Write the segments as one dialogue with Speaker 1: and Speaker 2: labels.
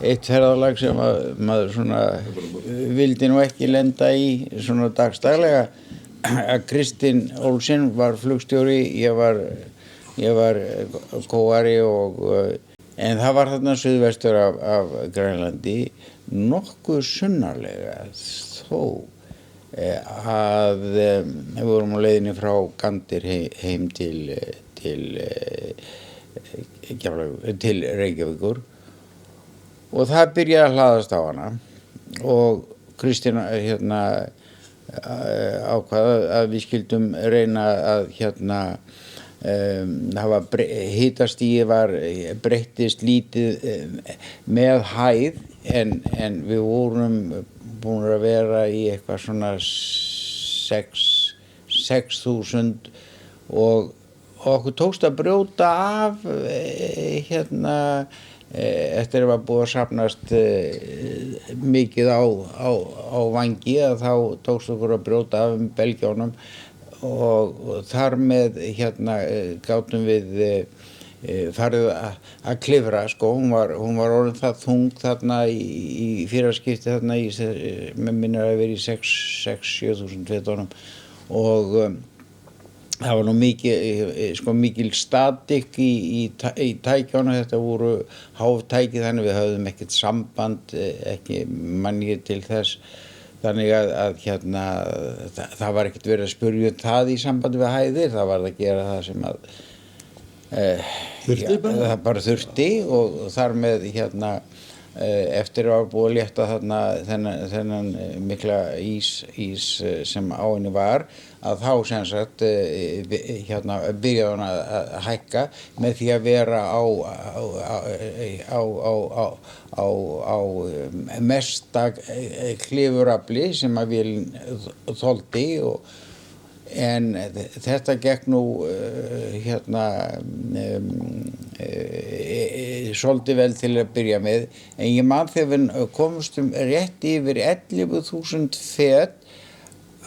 Speaker 1: eitt ferðalag sem maður svona vildi nú ekki lenda í svona dagstaglega. Að Kristinn Olsen var flugstjóri, ég var kóari en það var þarna suðvestur af Grænlandi nokkuð sunnarlega þó að við vorum á leiðinni frá Gandir heim til Reykjavíkur og það byrjaði að hlaðast á hana og Kristinn ákvað að við skildum reyna að hitastigið breyttist lítið með hæð en við vorum búin að vera í eitthvað svona 6.000 og okkur tókst að brjóta af eftir að var búið að safnast mikið á vangi að þá tókst okkur að brjóta af belgjánum og þar með gátum við farið að klifra sko, hún var orðin það þung þarna í fyrraskipti þarna með minnir að vera í 6-7.000 fetunum og það var nú mikil statik í tækjunum, þetta voru háftæki þannig við höfðum ekkert samband, ekki manni til þess. Þannig að það var ekkert verið að spyrja það í sambandi við hæðir, það var að gera það sem að það bara þurfti og þar með eftir að var búið að létta þennan mikla ís sem á henni var að þá sem sagt byrjaði hún að hækka með því að vera á mesta klifurafli sem að vélin þoldi en þetta gekk nú svolítið vel til að byrja með en ég man þegar við komstum rétt yfir 11.000 fet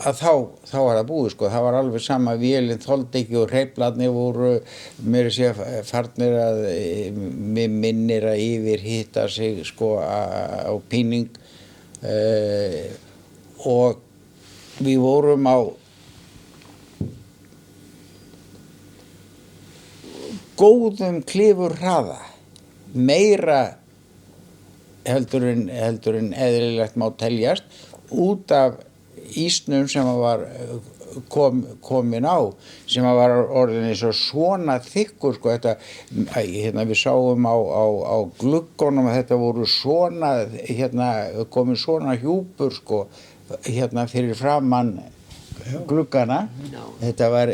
Speaker 1: að þá var það búið sko, það var alveg sama vélin þoldi ekki og hreyflarnir voru meira sé farnir að mig minnir að yfirhita sig sko á píning og við vorum á góðum klifurhraða, meira heldur en eðlilegt má teljast út af ísnum sem var komin á, sem var orðin eins og svona þykkur sko, við sáum á gluggunum að þetta voru svona, komin svona hjúpur sko, fyrir framan gluggana, þetta var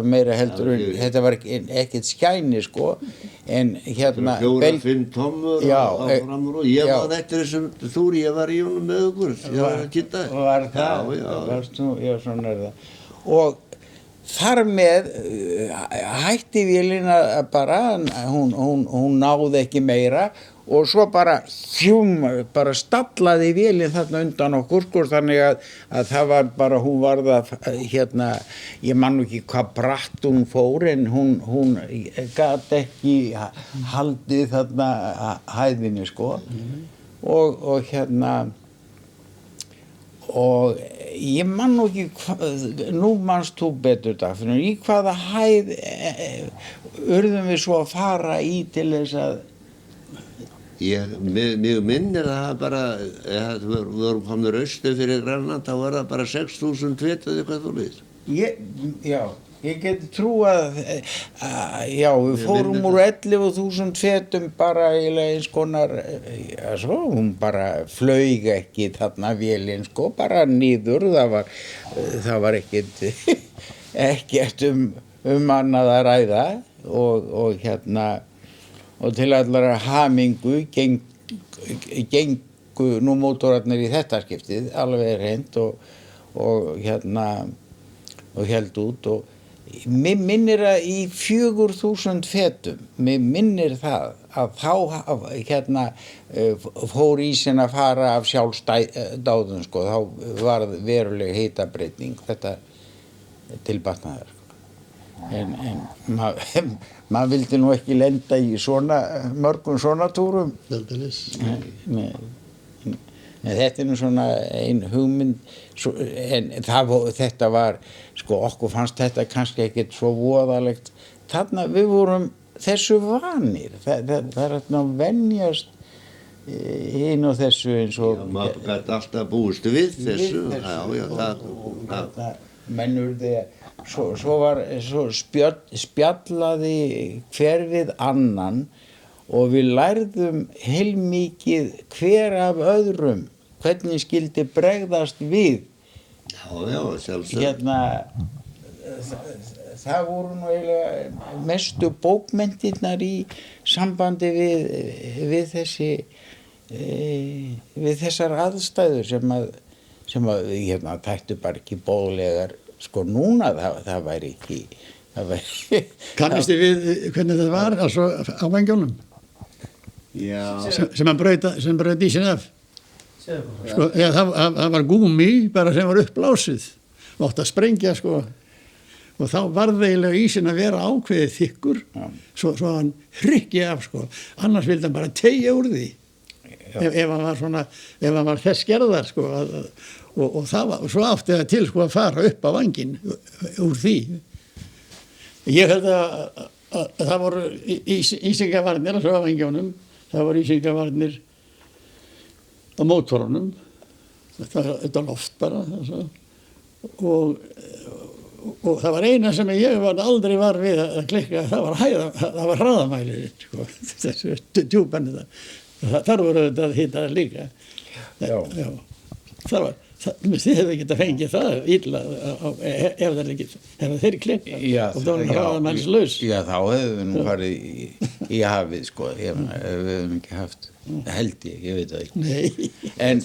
Speaker 1: meira heldur en, þetta var ekkert skæni sko, en
Speaker 2: 4-5 tommur á framur og ég var eftir þessum túri, ég var í honum með okkur, ég var að kynna.
Speaker 1: Var það? Já, svona það. Og þar með hætti vélin að bara, hún náði ekki meira og svo bara stallaði vélin þarna undan okkur sko, þannig að það var bara, hún var það ég man nú ekki hvað bratt hún fór en hún gat ekki haldið þarna hæðinni sko og og ég man nú ekki nú manst þú betur Dagfinnur, í hvaða hæð urðum við svo að fara í til þess að
Speaker 2: Mig minnir það bara, við vorum komnir austur fyrir Grænland, þá var það bara 6.000 fet eða eitthvað þú veist.
Speaker 1: Ég geti trúað, við fórum úr 11.000 fetum bara eiginlega eins konar, hún bara flaug ekki þarna vélin sko, bara niður, það var ekkert annað að ræða og til allar hamingu gengu nú mótorarnir í þetta skiptið alveg hreint og held út og mig minnir að í 4.000 fetum, mig minnir það að þá fór ísinn að fara af sjálfsdáðum sko, þá var veruleg hitabreyting, þetta tilbatnaður. en maður vildi nú ekki lenda í mörgum svona túrum. Nei. En þetta nú svona ein hugmynd, en þetta var, sko, okkur fannst þetta kannski ekkert svo voðalegt. Þarna við vorum þessu vanir, það er að venjast inn á þessu eins og...
Speaker 2: Já, maður gæti alltaf búist við þessu.
Speaker 1: Menn urðu, svo spjallaði hver við annan og við lærðum heilmikið hver af öðrum, hvernig skildi bregðast við.
Speaker 2: Já, sjálfsagt.
Speaker 1: Það voru nú eiginlega mestu bókmenntirnar í sambandi við þessar aðstæður sem að þættu bara ekki boðlegar, sko núna það væri ekki.
Speaker 3: Kannistu við hvernig það var altså á Vængjunum?
Speaker 2: Já.
Speaker 3: Sem braut ísinn af. Sko, já, það var gúmi bara sem var uppblásið. Mátti að sprengja, sko. Og þá varð eiginlega ísinn að vera ákveðið þykkur, svo hann hrykki af, sko. Annars vildi hann bara teygja úr því. Ef hann var þess gerðar, sko. Og það var, svo átti það til, sko, að fara upp á vanginn úr því. Ég held að það voru ísingavarnir á Vangjunum, það voru ísingavarnir á mótorunum, þetta loft bara, og það var eina sem ég aldrei var við að klikka, það var hraðamælirinn, sko, þessu tjúpanni þar voru þetta að hita líka. Já. Þið hefðu ekki að fengið það illa ef þeir klikka og það var hraðamælslaus.
Speaker 1: Já, þá hefðu við nú farið í hafið, sko, ef við hefðum ekki haft, held ég veit það ekki.
Speaker 3: Nei.
Speaker 1: En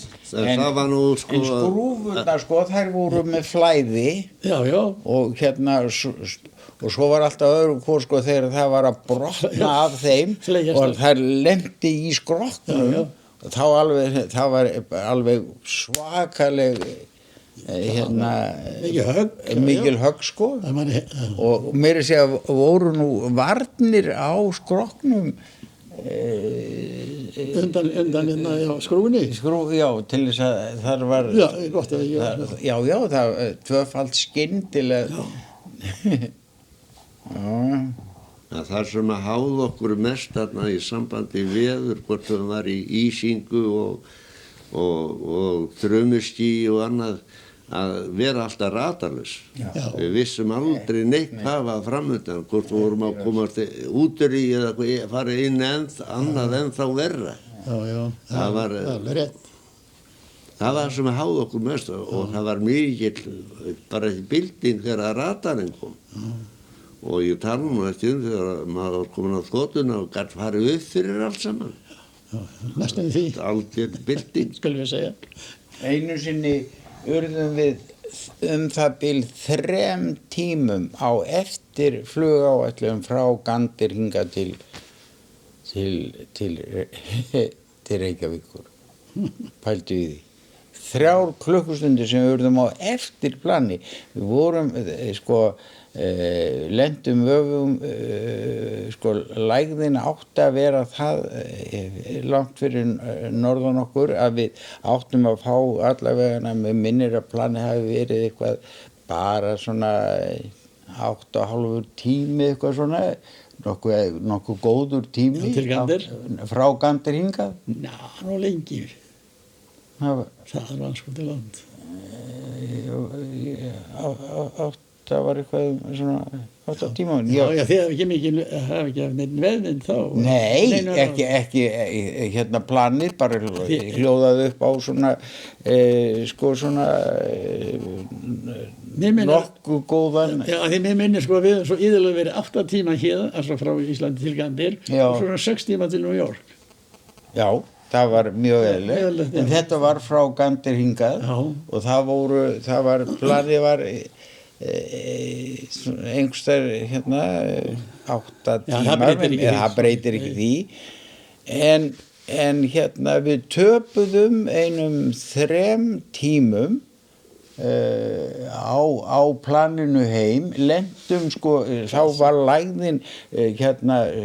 Speaker 2: skrúfurnar,
Speaker 1: sko, þær voru með flæði.
Speaker 3: Já.
Speaker 1: Og og svo var alltaf öðru hvort, sko, þegar það var að brotna af þeim og þær lendi í skrokknum. Það var alveg svakaleg mikil högg, sko. Og meira segja voru nú varnir á skrokknum
Speaker 3: undan skrúfunni.
Speaker 1: Já, til þess að þar var
Speaker 3: gott að ég
Speaker 1: það tvöfalt skyndilega.
Speaker 2: Það sem að háð okkur mest þarna í sambandi veður, hvort það var í ísingu og þrumuský og annað, að vera alltaf radarlaus. Við vissum aldrei neitt hvað var framundan, hvort við vorum að komast útur í eða fara inn annað en þá verra. Það var rétt. Það var sem að háð okkur mest og það var mikill bara bilding þegar radarinn kom. Og ég tala nú eftir þegar maður var komin á þotuna og gæti farið upp fyrir allt saman.
Speaker 3: Næstum því.
Speaker 2: Algjör bilding.
Speaker 3: Skulum við segja. Einu
Speaker 1: sinni urðum við það bil 3 tímum á eftir flugáætlun frá Gandir hingað til Reykjavíkur. Pældu í því. 3 klukkustundir sem við urðum á eftir plani. Við vorum, lendum vöfum, lægðin átti að vera það langt fyrir norðan okkur að við áttum að fá allavega með minnir að plani hafi verið eitthvað bara svona 8,5 tími eitthvað svona, nokkuð góður tími frá Gandir hingað.
Speaker 3: Já, nú lengi. Það var anskotið langt.
Speaker 1: Það var eitthvað svona 8 tíma.
Speaker 3: Já, þið hafi ekki mikið, hafi ekki haft neitt veðmynd þá.
Speaker 1: Nei, ekki planir, bara hljóðaði upp á svona, nokkuð góðan.
Speaker 3: Já, því mér minnir, við höfum svo iðulega verið 8 tíma hér, altså frá Íslandi til Gandir, og svona 6 tíma til New York.
Speaker 1: Já. Það var mjög eðlilegt, en þetta var frá Gandir hingað og planið var einhverstaðar 8 tímar, það breytir ekki því, en við töpuðum einum 3 tímum á planinu heim, lentum sko, þá var lægðin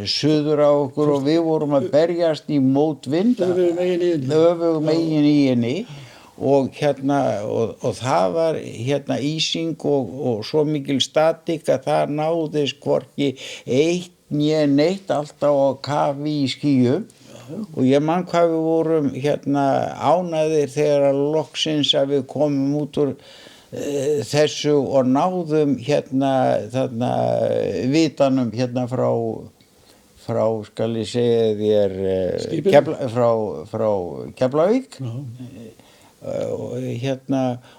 Speaker 1: suður á okkur og við vorum að berjast í mótvind, öfugum megin í henni og og það var ísing og svo mikil statik að það náðist hvorki eitt né neitt, alltaf á kafi í skýjum. Og ég man hvað við vorum ánægðir þegar að loksins að við komum út úr þessu og náðum þarna vitanum frá skal ég segja þér frá Keflavík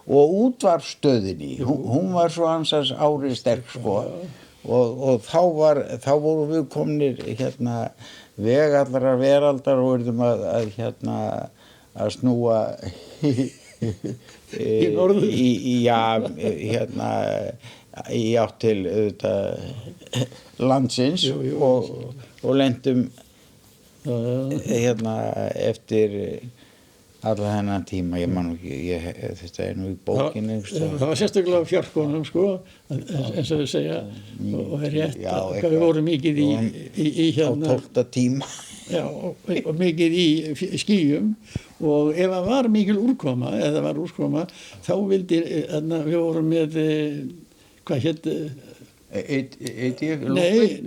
Speaker 1: og útvarpsstöðinni, hún var svo ansans ári sterk sko og þá vorum við komnir veg allrar veraldar og verðum að snúa í átt til landsins og lentum eftir alla þennan tíma, ég man ekki, þetta nú í bókinni.
Speaker 3: Það var sérstaklega fjárkonum sko, eins og þau segja, og rétt hvað við vorum mikið í
Speaker 1: á 12. tíma.
Speaker 3: Já, og mikið í skýjum og ef það var mikil úrkoma, þá vildi, við vorum með, hvað hét?
Speaker 1: EDF?
Speaker 3: Nei,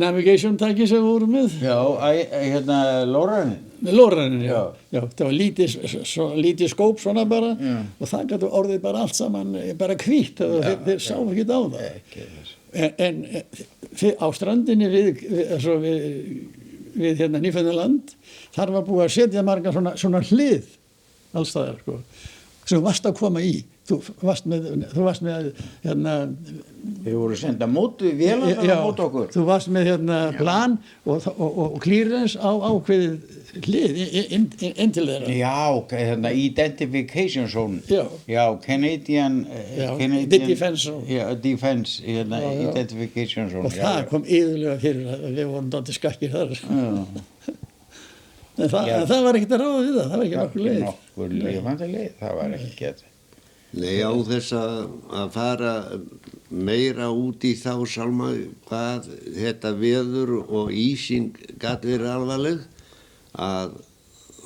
Speaker 3: navigation tæki sem við vorum með.
Speaker 1: Já,
Speaker 3: Lóranin, já. Það var lítið skóp svona bara og það gætu orðið bara allt saman bara hvítt, þeir sá ekki á það. En á strandinni við Nýfundnaland, þar var búið að setja margar svona hlið allstaðar, sko, sem þú varst að koma í. Þú varst með
Speaker 1: Við vorum senda móti, vélarnar á móti okkur.
Speaker 3: Þú varst með plan og clearance á ákveðið hlið inn til þeirra.
Speaker 1: Já, identification zone. Já, Canadian
Speaker 3: Defense Zone.
Speaker 1: Já, Defense, identification zone.
Speaker 3: Og það kom yfirlega fyrir að við vorum dálítið skakkir þar. En það var ekkert að ráða við það var ekki nokkur leið.
Speaker 1: Nokkur lifandi leið, það var ekki gett.
Speaker 2: Nei, á þess að fara meira út í þá sálma hvað þetta veður og ísing gat verið alvarleg, að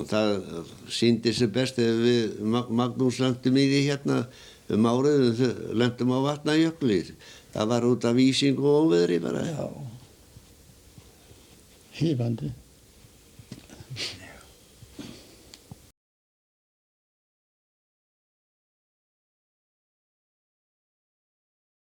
Speaker 2: það sýndi sig best þegar við Magnús lentum í því árið, lentum á Vatnajökli. Það var út af ísing og óveðri bara.
Speaker 3: Já, hífandi.